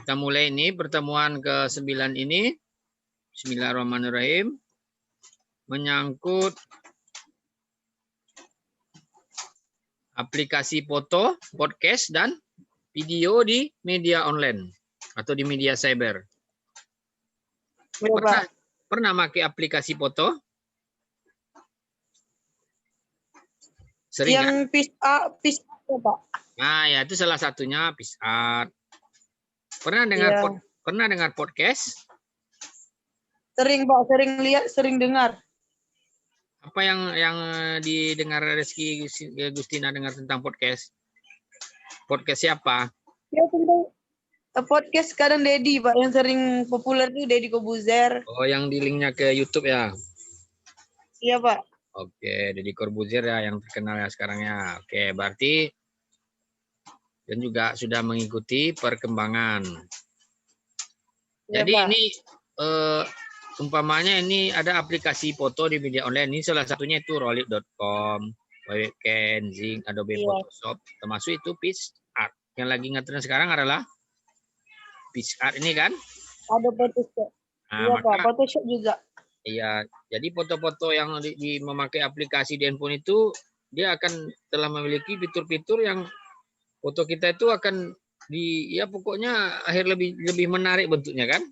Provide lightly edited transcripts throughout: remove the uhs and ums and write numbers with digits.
Kita mulai ini pertemuan ke-9 ini. Bismillahirrahmanirrahim. Menyangkut aplikasi foto, podcast, dan video di media online atau di media cyber. Pernah pakai aplikasi foto? Sering yang kan? PISA ya, Pak. Nah, ya itu salah satunya PISA. Pernah dengar podcast? Sering, Pak, sering lihat, sering dengar. Apa yang didengar Reski Gustina dengar tentang podcast? Podcast siapa? Ya, tentang podcast kadang Deddy, Pak, yang sering populer tuh Deddy Kobuzer. Oh, yang di linknya ke YouTube ya? Iya, Pak. Oke, Deddy Corbuzier ya yang terkenal ya sekarang ya. Oke, berarti dan juga sudah mengikuti perkembangan. Ya, Jadi Pak. ini umpamanya ini ada aplikasi foto di media online. Ini salah satunya itu Rollit.com, Webcam, Zing, Adobe Photoshop, termasuk itu PixArt. Yang lagi ngetren sekarang adalah PixArt ini kan? Ada Photoshop. Iya, Pak, Photoshop juga. Iya, jadi foto-foto yang memakai aplikasi di handphone itu dia akan telah memiliki fitur-fitur yang foto kita itu akan ya pokoknya lebih menarik bentuknya kan?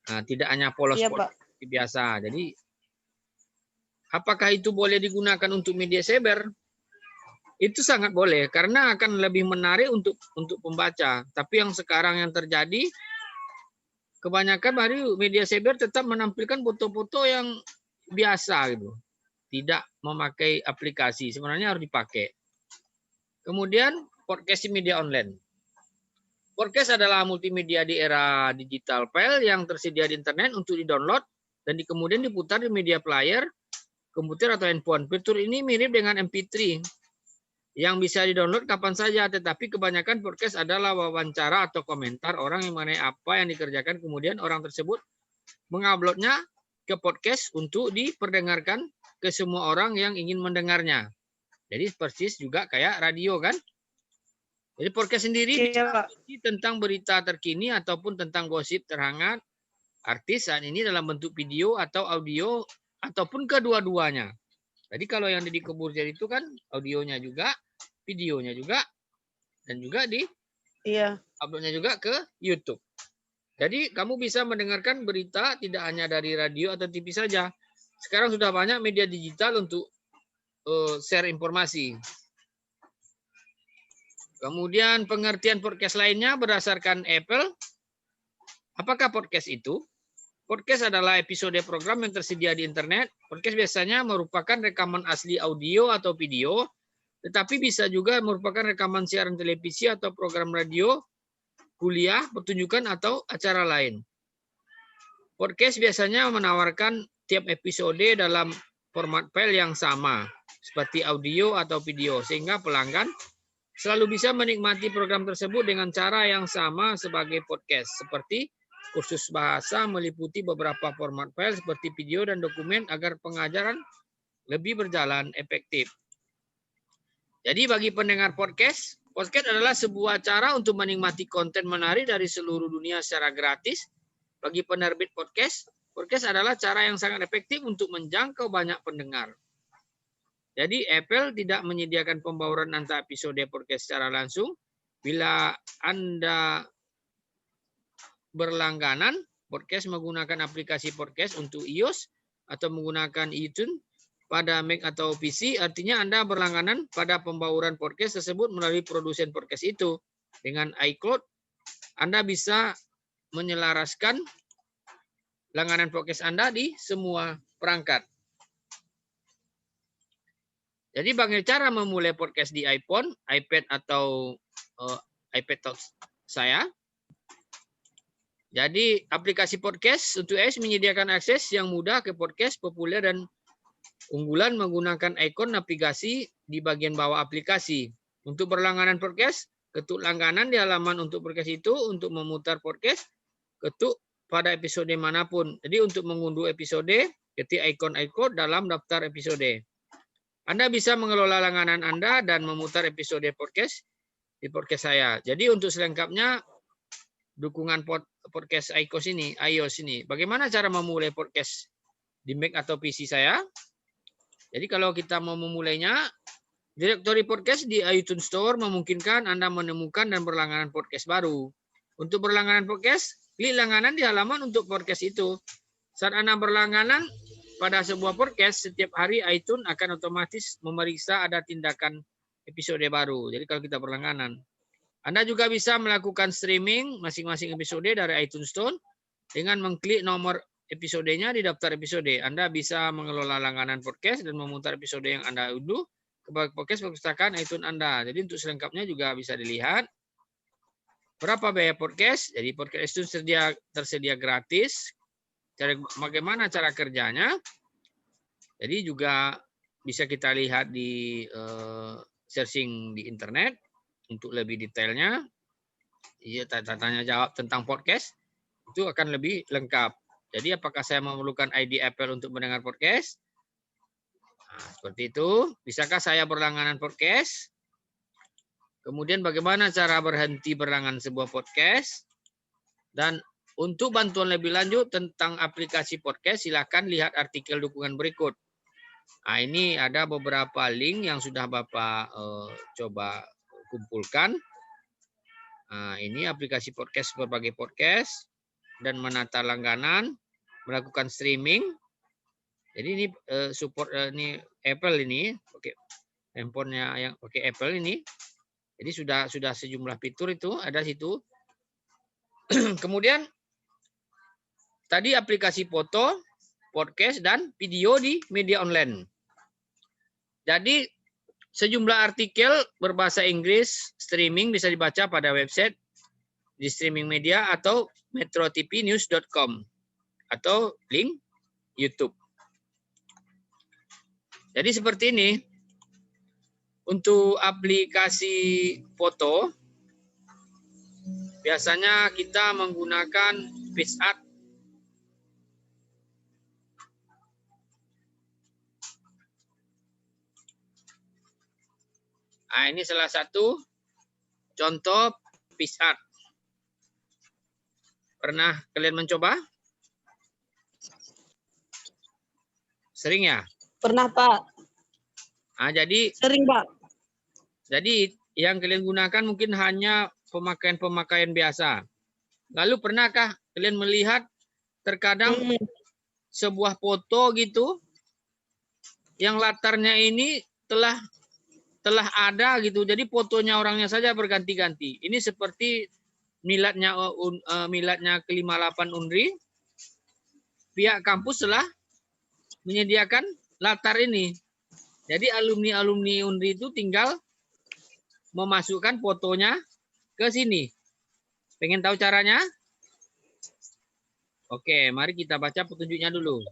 Nah, tidak hanya polos-polos biasa. Jadi apakah itu boleh digunakan untuk media cyber? Itu sangat boleh karena akan lebih menarik untuk pembaca. Tapi yang sekarang yang terjadi kebanyakan baru media cyber tetap menampilkan foto-foto yang biasa gitu. Tidak memakai aplikasi. Sebenarnya harus dipakai. Kemudian podcast di media online. Podcast adalah multimedia di era digital file yang tersedia di internet untuk di-download dan kemudian diputar di media player, komputer atau handphone. Fitur ini mirip dengan MP3 yang bisa di-download kapan saja, tetapi kebanyakan podcast adalah wawancara atau komentar orang yang mengenai apa yang dikerjakan, kemudian orang tersebut menguploadnya ke podcast untuk diperdengarkan ke semua orang yang ingin mendengarnya. Jadi persis juga kayak radio kan? Jadi podcast sendiri bisa tentang berita terkini ataupun tentang gosip terhangat artis saat ini dalam bentuk video atau audio ataupun kedua-duanya. Jadi kalau yang Deddy Corbuzier itu kan audionya juga, videonya juga, dan juga uploadnya juga ke YouTube. Jadi kamu bisa mendengarkan berita tidak hanya dari radio atau TV saja. Sekarang sudah banyak media digital untuk share informasi. Kemudian pengertian podcast lainnya berdasarkan Apple. Apakah podcast itu? Podcast adalah episode program yang tersedia di internet. Podcast biasanya merupakan rekaman asli audio atau video, tetapi bisa juga merupakan rekaman siaran televisi atau program radio, kuliah, pertunjukan, atau acara lain. Podcast biasanya menawarkan tiap episode dalam format file yang sama, seperti audio atau video, sehingga pelanggan selalu bisa menikmati program tersebut dengan cara yang sama sebagai podcast. Seperti kursus bahasa meliputi beberapa format file seperti video dan dokumen agar pengajaran lebih berjalan efektif. Jadi bagi pendengar podcast, podcast adalah sebuah cara untuk menikmati konten menarik dari seluruh dunia secara gratis. Bagi penerbit podcast, podcast adalah cara yang sangat efektif untuk menjangkau banyak pendengar. Jadi Apple tidak menyediakan pembauran antar episode podcast secara langsung. Bila Anda berlangganan podcast menggunakan aplikasi podcast untuk iOS atau menggunakan iTunes pada Mac atau PC, artinya Anda berlangganan pada pembauran podcast tersebut melalui produsen podcast itu. Dengan iCloud, Anda bisa menyelaraskan langganan podcast Anda di semua perangkat. Jadi bagaimana cara memulai podcast di iPhone, iPad atau iPad Touch saya? Jadi aplikasi podcast untuk iOS menyediakan akses yang mudah ke podcast populer dan unggulan menggunakan ikon navigasi di bagian bawah aplikasi. Untuk berlangganan podcast, ketuk langganan di halaman untuk podcast itu. Untuk memutar podcast, ketuk pada episode manapun. Jadi untuk mengunduh episode, ketik ikon-ikon dalam daftar episode. Anda bisa mengelola langganan Anda dan memutar episode podcast di podcast saya. Jadi untuk selengkapnya dukungan podcast iOS ini. Bagaimana cara memulai podcast di Mac atau PC saya? Jadi kalau kita mau memulainya, direktori podcast di iTunes Store memungkinkan Anda menemukan dan berlangganan podcast baru. Untuk berlangganan podcast, klik langganan di halaman untuk podcast itu. Saat Anda berlangganan pada sebuah podcast, setiap hari iTunes akan otomatis memeriksa ada tindakan episode baru. Jadi kalau kita berlangganan. Anda juga bisa melakukan streaming masing-masing episode dari iTunes Store dengan mengklik nomor episodenya di daftar episode. Anda bisa mengelola langganan podcast dan memutar episode yang Anda unduh ke podcast perpustakaan iTunes Anda. Jadi untuk selengkapnya juga bisa dilihat berapa biaya podcast. Jadi podcast itu tersedia gratis. Bagaimana cara kerjanya? Jadi juga bisa kita lihat di searching di internet. Untuk lebih detailnya, tanya jawab tentang podcast itu akan lebih lengkap. Jadi apakah saya memerlukan ID Apple untuk mendengar podcast? Nah, seperti itu. Bisakah saya berlangganan podcast? Kemudian bagaimana cara berhenti berlangganan sebuah podcast? Dan untuk bantuan lebih lanjut tentang aplikasi podcast, silakan lihat artikel dukungan berikut. Nah, ini ada beberapa link yang sudah Bapak coba kumpulkan. Nah, ini aplikasi podcast berbagai podcast dan menata langganan, melakukan streaming. Jadi ini support ini Apple ini, pakai handphonenya yang pakai Apple ini. Jadi sudah sejumlah fitur itu ada situ. Kemudian tadi aplikasi foto, podcast dan video di media online. Jadi sejumlah artikel berbahasa Inggris streaming bisa dibaca pada website di streaming media atau metrotvnews.com atau link YouTube. Jadi seperti ini. Untuk aplikasi foto, biasanya kita menggunakan PixArt. Nah, ini salah satu contoh PixArt. Pernah kalian mencoba? Sering ya? Pernah, Pak. Nah, jadi Sering, Pak. Jadi yang kalian gunakan mungkin hanya pemakaian biasa. Lalu pernahkah kalian melihat terkadang sebuah foto gitu yang latarnya ini telah ada gitu. Jadi fotonya orangnya saja berganti-ganti. Ini seperti miladnya ke-58 Unri. Pihak kampus telah menyediakan latar ini. Jadi alumni-alumni Unri itu tinggal memasukkan fotonya ke sini. Pengen tahu caranya? Oke, mari kita baca petunjuknya dulu.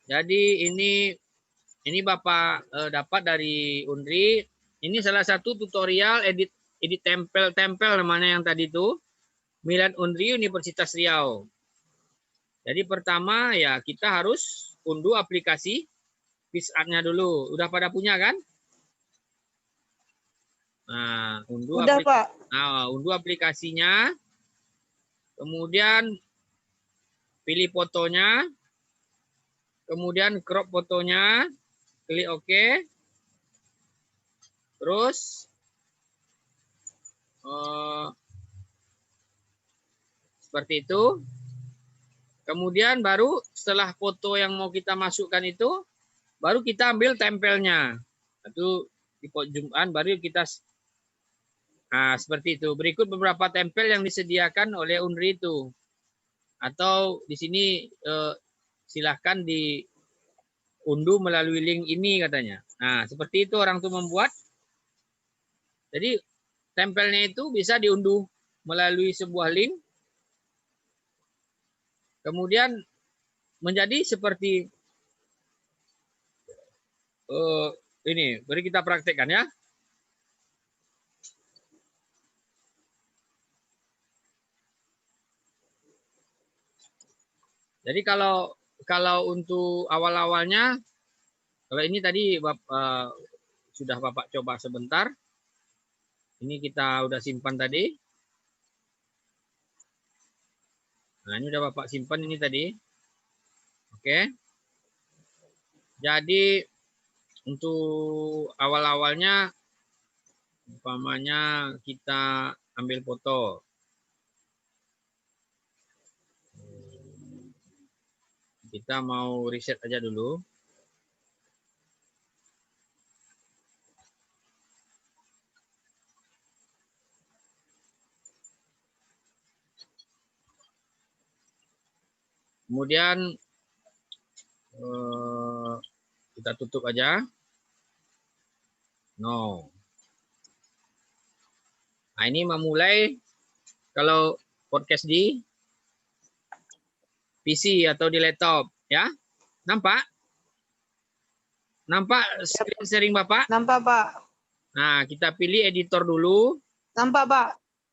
Jadi ini Bapak dapat dari Unri. Ini salah satu tutorial edit tempel namanya yang tadi itu. Milad Unri Universitas Riau. Jadi pertama ya kita harus unduh aplikasi PixArt-nya dulu. Udah pada punya kan? Nah, unduh aplikasinya. Kemudian pilih fotonya. Kemudian crop fotonya. Klik OK. Terus seperti itu. Kemudian baru setelah foto yang mau kita masukkan itu, baru kita ambil tempelnya. Itu di pojok baru kita seperti itu. Berikut beberapa tempel yang disediakan oleh Unri itu. Atau di sini silahkan diunduh melalui link ini katanya. Nah, seperti itu orang tuh membuat. Jadi tempelnya itu bisa diunduh melalui sebuah link. Kemudian menjadi seperti ini, mari kita praktekkan ya. Jadi kalau untuk awal-awalnya, kalau ini tadi sudah Bapak coba sebentar. Ini kita udah simpan tadi. Nah, ini udah Bapak simpan ini tadi. Oke. Jadi untuk awal-awalnya umpamanya kita ambil foto. Kita mau riset aja dulu. Kemudian kita tutup aja. No. Nah, ini memulai kalau podcast di PC atau di laptop, ya. Nampak? Nampak screen sharing Bapak? Nampak, Pak. Nah, kita pilih editor dulu. Nampak, Pak.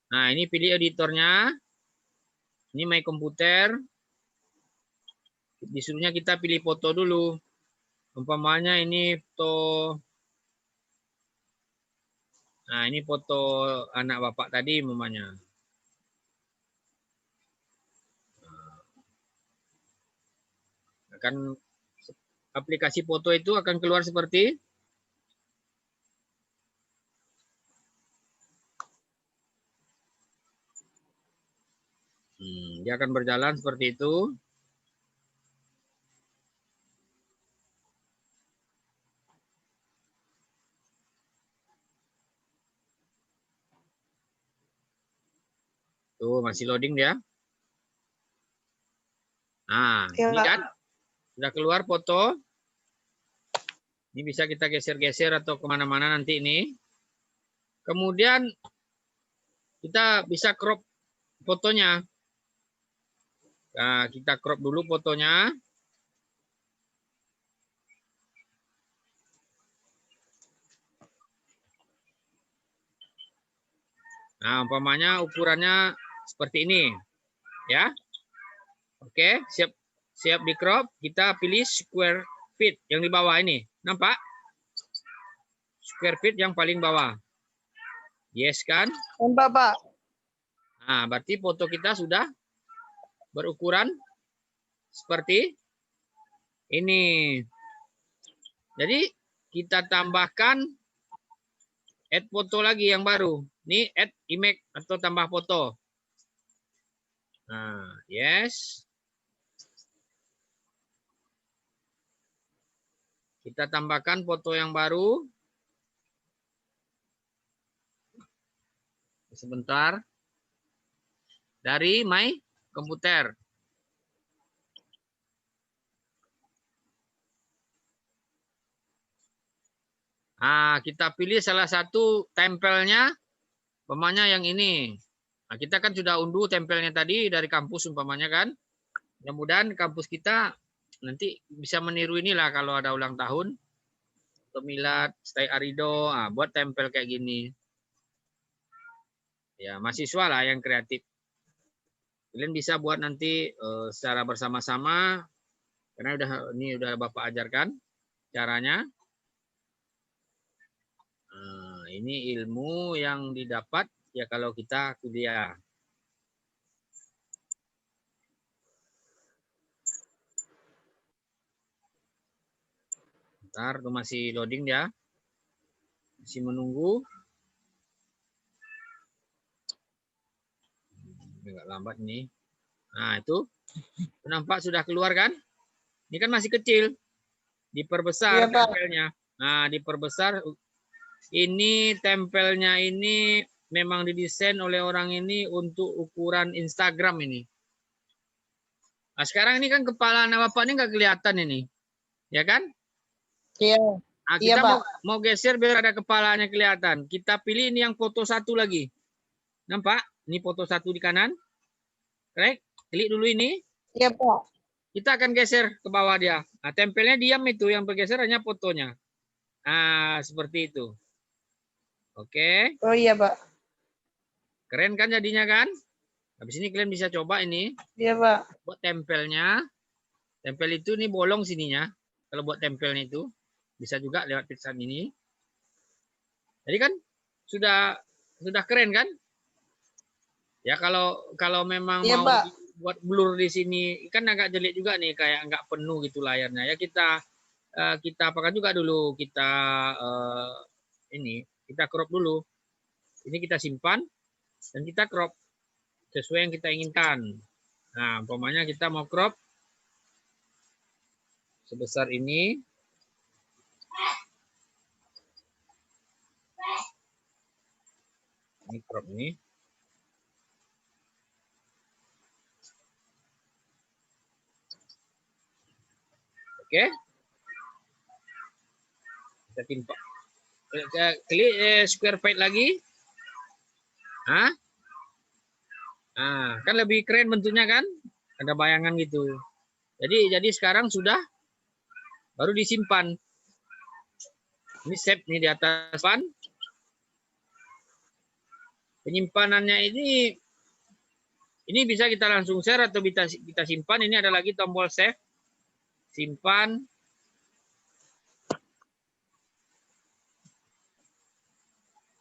Nah, ini pilih editornya. Ini My Komputer. Disuruhnya kita pilih foto dulu. Umpamanya ini foto. Nah, ini foto anak Bapak tadi umpamanya. Akan aplikasi foto itu akan keluar seperti dia akan berjalan seperti itu. Tuh, masih loading dia. Nah, Ya, ini Pak. kan sudah keluar foto. Ini bisa kita geser-geser atau kemana-mana nanti ini. Kemudian kita bisa crop fotonya. Nah, kita crop dulu fotonya. Nah, umpamanya ukurannya seperti ini, ya. Oke, siap di crop. Kita pilih square feet yang di bawah ini. Nampak? Square feet yang paling bawah. Yes kan? Nampak, Pak. Nah, berarti foto kita sudah berukuran seperti ini. Jadi kita tambahkan add foto lagi yang baru. Ini add image atau tambah foto. Nah, yes. Kita tambahkan foto yang baru. Sebentar. Dari My Komputer. Nah, kita pilih salah satu tempelnya, umpamanya yang ini. Nah, kita kan sudah unduh tempelnya tadi dari kampus umpamanya kan. Mudah-mudahan kampus kita nanti bisa meniru inilah kalau ada ulang tahun. Atau milad, stay arido, buat tempel kayak gini. Ya, mahasiswa lah yang kreatif. Kalian bisa buat nanti secara bersama-sama. Karena ini udah Bapak ajarkan caranya. Nah, ini ilmu yang didapat ya kalau kita kuliah. Bentar, itu masih loading ya. Masih menunggu. Agak lambat ini. Nah, itu. Nampak sudah keluar kan? Ini kan masih kecil. Diperbesar tempelnya. Nah, diperbesar. Ini tempelnya ini memang didesain oleh orang ini untuk ukuran Instagram ini. Nah, sekarang ini kan kepala anak Bapak ini nggak kelihatan ini. Ya kan? Iya. Nah, Iya, kita Pak. mau geser biar ada kepalanya kelihatan. Kita pilih ini yang foto satu lagi. Nampak? Ini foto satu di kanan. Klik dulu ini. Iya, Pak. Kita akan geser ke bawah dia. Nah, tempelnya diam itu. Yang bergeser hanya fotonya. Nah, seperti itu. Oke. Oh iya, Pak. Keren kan jadinya kan? Habis ini kalian bisa coba ini. Iya, Pak. Buat tempelnya. Tempel itu nih bolong sininya. Kalau buat tempelnya itu. Bisa juga lewat pisan ini. Jadi kan sudah Sudah keren kan? Ya kalau memang Iya, mau Pak. buat blur di sini kan agak jelek juga nih, kayak nggak penuh gitu layarnya. Ya kita apakan juga dulu, kita crop dulu. Ini kita simpan dan kita crop sesuai yang kita inginkan. Nah, umpamanya kita mau crop sebesar ini. Ini crop ini. Oke. Kita timpa. Klik square page lagi. Hah? Nah, kan lebih keren bentuknya kan? Ada bayangan gitu. Jadi sekarang sudah baru disimpan. Ini save nih di atas pan. Penyimpanannya ini bisa kita langsung share atau kita simpan. Ini ada lagi tombol save. Simpan.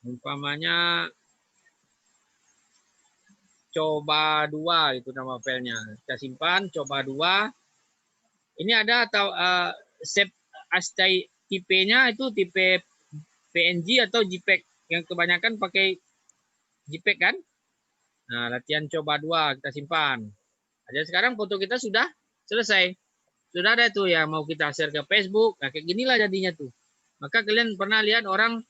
Umpamanya coba 2 itu nama filenya. Kita simpan coba 2. Ini ada atau save as tipenya itu tipe PNG atau JPEG. Yang kebanyakan pakai JPEG kan? Nah, latihan coba 2 kita simpan. Jadi sekarang foto kita sudah selesai. Sudah ada tuh ya, mau kita share ke Facebook. Nah, kayak ginilah jadinya tuh. Maka kalian pernah lihat orang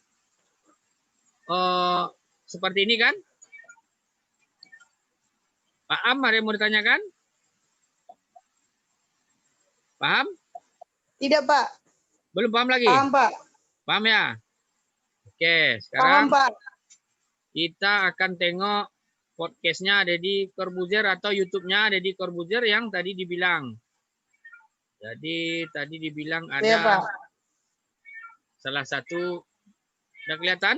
seperti ini kan? Paham? Ada yang mau ditanyakan? Paham? Tidak, Pak. Belum paham lagi? Paham, Pak. Paham ya? Oke, Paham, sekarang Pak. kita akan tengok podcastnya Deddy Corbuzier atau YouTube-nya Deddy Corbuzier yang tadi dibilang. Jadi tadi dibilang Iya, ada Pak. salah satu. Sudah kelihatan?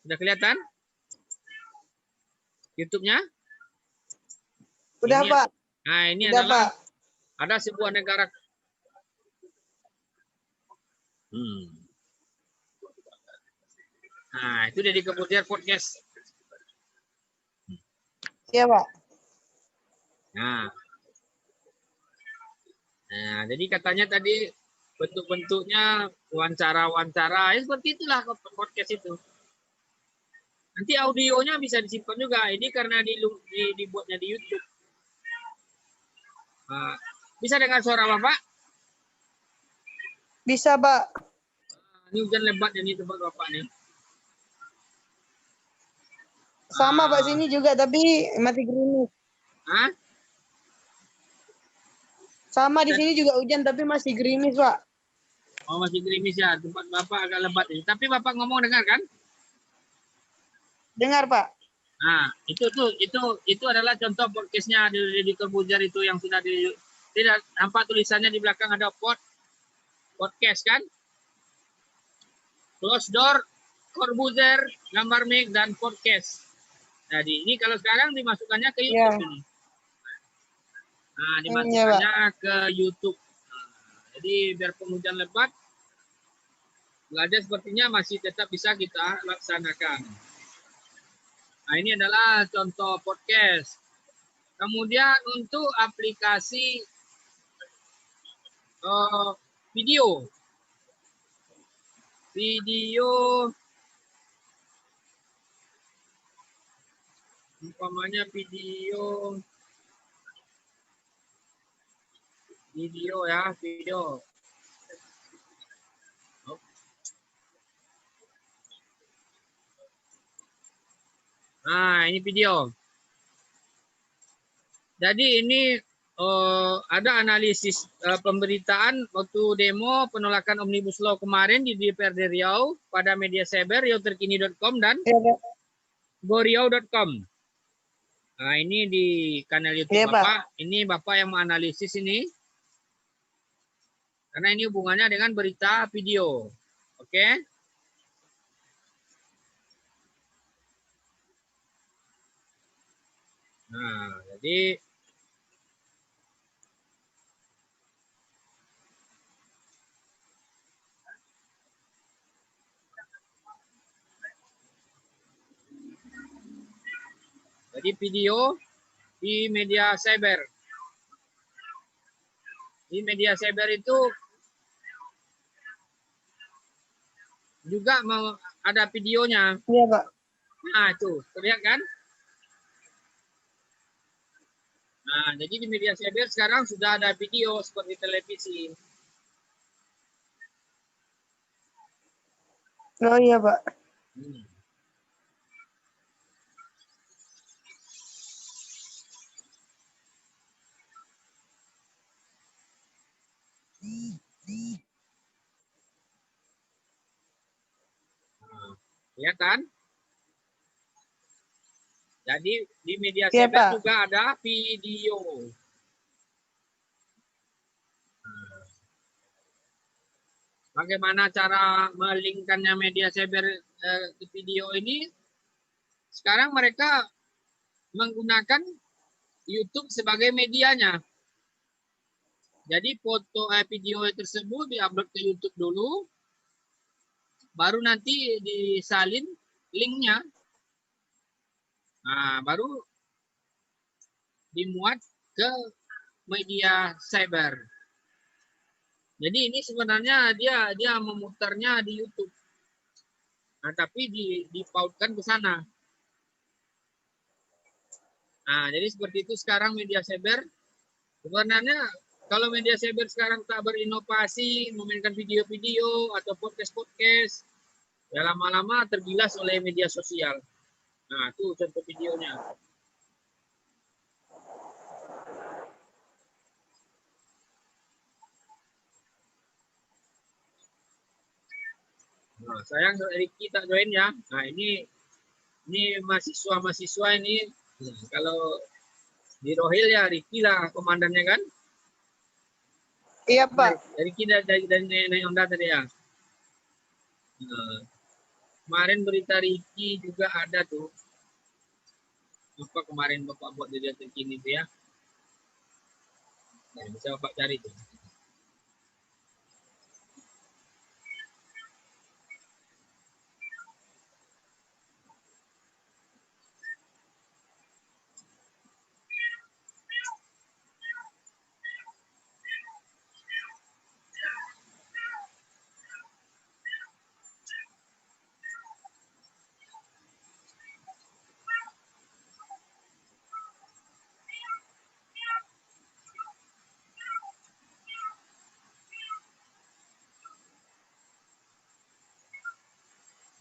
Sudah kelihatan? YouTube-nya? Udah, Ini, Pak. nah, ini Udah, adalah Pak. ada sebuah negara. Nah, itu Deddy Corbuzier podcast. Iya, Pak. Nah, jadi katanya tadi bentuk-bentuknya wawancara-wawancara, ya seperti itulah podcast itu. Nanti audionya bisa disimpan juga. Ini karena dibuatnya di YouTube. Nah, bisa dengar suara Bapak? Bisa, Pak. Ini hujan lebat ini tempat Bapak nih. Sama, Pak, sini juga, tapi mati gerimis. Hah? Sama di sini juga hujan, tapi masih gerimis, Pak. Oh, masih gerimis ya. Tempat Bapak agak lebat ini. Tapi Bapak ngomong dengar kan? Dengar, Pak. Nah, itu adalah contoh podcastnya di Corbuzier itu yang sudah tidak nampak tulisannya di belakang ada podcast kan? Close door, Corbuzier, gambar mic dan podcast. Jadi ini kalau sekarang dimasukkannya ke YouTube ini. Nah, dimasukkannya ke YouTube. Nah, jadi biarpun hujan lebat, belajar sepertinya masih tetap bisa kita laksanakan. Nah, ini adalah contoh podcast. Kemudian untuk aplikasi video. Umpamanya video ya, video. Nah, ini video. Jadi ini ada analisis pemberitaan waktu demo penolakan Omnibus Law kemarin di DPRD Riau pada media cyber riauterkini.com dan goriau.com. Nah, ini di kanal YouTube Bapak. Pak. Ini Bapak yang menganalisis ini. Karena ini hubungannya dengan berita video. Oke. Nah, jadi Jadi video di media cyber. Di media cyber itu juga mau ada videonya. Iya, Pak. Nah, itu terlihat kan? Nah, jadi di media cyber sekarang sudah ada video seperti televisi. Oh iya, Pak. Hmm. Nah, ya kan? Jadi di media Iya, cyber Pak. juga ada video. Bagaimana cara melingkannya media cyber di video ini? Sekarang mereka menggunakan YouTube sebagai medianya. Jadi foto video tersebut diupload ke YouTube dulu, baru nanti disalin linknya. Nah, baru dimuat ke media cyber. Jadi ini sebenarnya dia memutarnya di YouTube. Nah, tapi dipautkan ke sana. Nah, jadi seperti itu sekarang media cyber. Sebenarnya kalau media cyber sekarang tak berinovasi, memainkan video-video atau podcast-podcast, ya lama-lama tergilas oleh media sosial. Nah, itu contoh videonya. Nah, sayang Ricky tak join ya. Nah, ini mahasiswa-mahasiswa ini. Kalau di Rohil ya Ricky lah komandannya kan. Iya, Pak. Ricky dari Nenek Honda tadi ya. Nah, kemarin berita Ricky juga ada tuh. Apa kemarin Bapak buat di terkini itu ya. Nah, bisa Bapak cari tuh.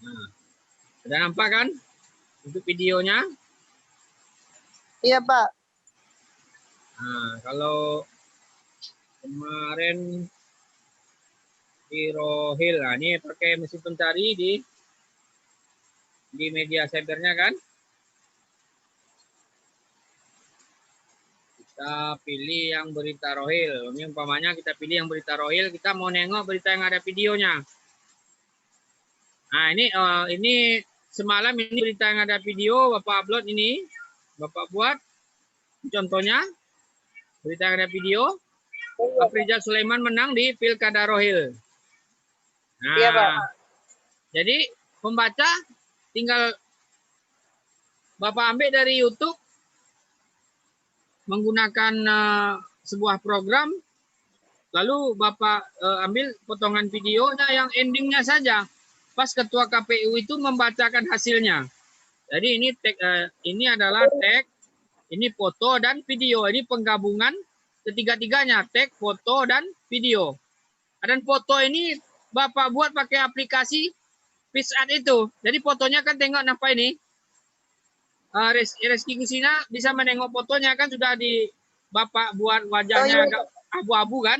Nah, sudah nampak kan untuk videonya? Iya, Pak. Nah, kalau kemarin di Rohil, nah ini pakai mesin pencari di media cybernya kan. Kita pilih yang berita Rohil. Ini umpamanya kita pilih yang berita Rohil, kita mau nengok berita yang ada videonya. Nah, ini semalam ini berita yang ada video, Bapak upload ini. Bapak buat contohnya berita yang ada video. Afrizal Sulaiman menang di Pilkada Rohil. Nah, Iya, Pak. jadi pembaca tinggal Bapak ambil dari YouTube menggunakan sebuah program, lalu Bapak ambil potongan videonya yang endingnya saja. Pas Ketua KPU itu membacakan hasilnya. Jadi ini adalah tag, ini foto dan video. Ini penggabungan ketiga-tiganya, tag, foto dan video. Dan foto ini Bapak buat pakai aplikasi PixArt itu. Jadi fotonya kan tengok apa ini? Reski Kusina bisa menengok fotonya kan sudah di Bapak buat wajahnya agak abu-abu kan?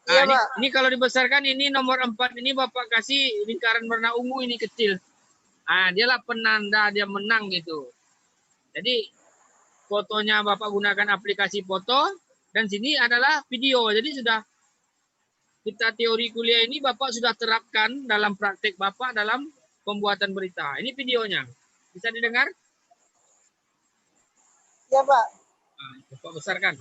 Nah, Iya, Pak. ini kalau dibesarkan ini nomor 4 ini Bapak kasih lingkaran warna ungu ini kecil. Nah, dialah penanda dia menang gitu. Jadi fotonya Bapak gunakan aplikasi foto dan sini adalah video. Jadi sudah kita teori kuliah ini Bapak sudah terapkan dalam praktek Bapak dalam pembuatan berita. Ini videonya. Bisa didengar? Iya, Pak. Nah, Bapak besarkan.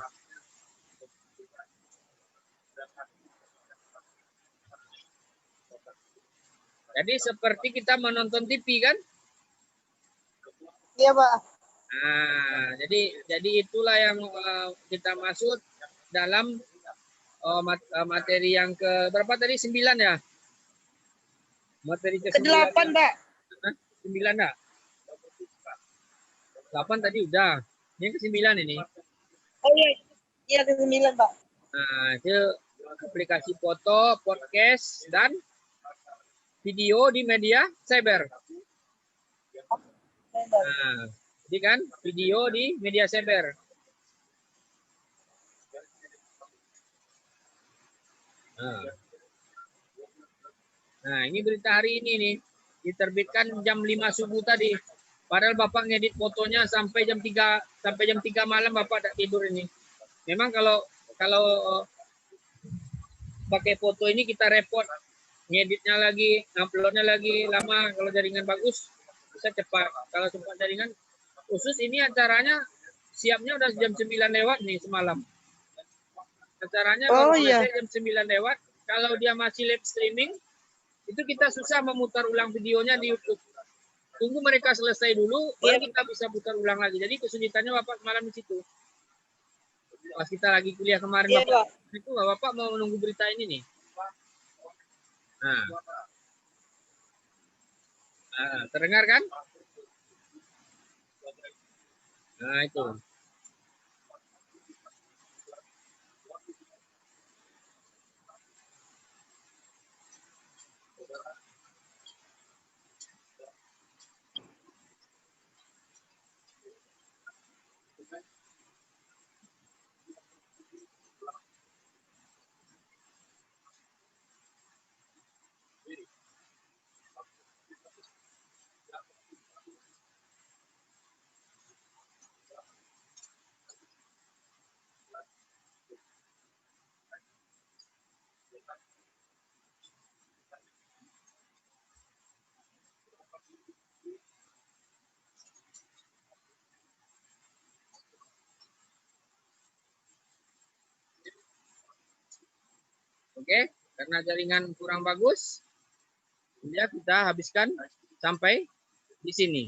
Jadi seperti kita menonton TV kan? Iya, Pak. Nah, jadi itulah yang kita maksud dalam materi yang ke berapa tadi? 9 ya? Materi ke 9. Ke-8, Pak. 9 enggak? 8 tadi udah. Ini ke 9 ini. Oh iya. Iya, ke-9, Pak. Nah, itu aplikasi foto, podcast, dan video di media cyber. Nah, jadi kan video di media cyber. Nah, ini berita hari ini nih. Diterbitkan jam 5 subuh tadi. Padahal Bapak ngedit fotonya sampai jam 3 malam Bapak tak tidur ini. Memang kalau pakai foto ini kita repot. Ngeditnya lagi, uploadnya lagi lama. Kalau jaringan bagus bisa cepat. Kalau cepat jaringan khusus ini acaranya siapnya udah jam 9 lewat nih semalam. Acaranya baru selesai jam 9 lewat. Kalau dia masih live streaming, itu kita susah memutar ulang videonya di YouTube. Tunggu mereka selesai dulu, baru kita bisa putar ulang lagi. Jadi kesulitannya Bapak semalam di situ. Pas kita lagi kuliah kemarin, Bapak mau menunggu berita ini nih. Nah, terdengar kan? Nah, itu. Oke, karena jaringan kurang bagus, ya kita habiskan sampai di sini.